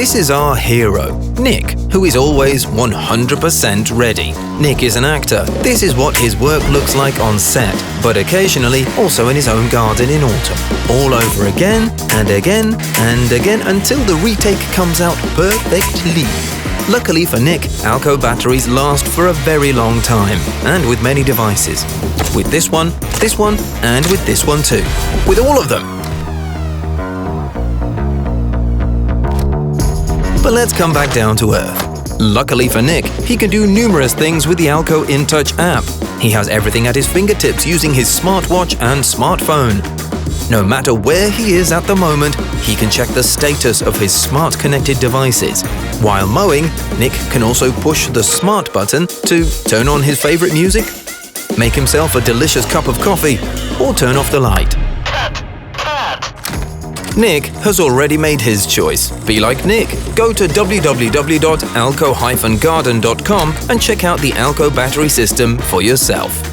This is our hero, Nick, who is always 100% ready. Nick is an actor. This is what his work looks like on set, but occasionally also in his own garden in autumn. All over again and again and again until the retake comes out perfectly. Luckily for Nick, Alco batteries last for a very long time, and with many devices. With this one, and with this one too. With all of them. But let's come back down to earth. Luckily for Nick, he can do numerous things with the Alco InTouch app. He has everything at his fingertips using his smartwatch and smartphone. No matter where he is at the moment, he can check the status of his smart connected devices. While mowing, Nick can also push the smart button to turn on his favorite music, make himself a delicious cup of coffee, or turn off the light. Nick has already made his choice. Be like Nick. Go to www.alco-garden.com and check out the Alco battery system for yourself.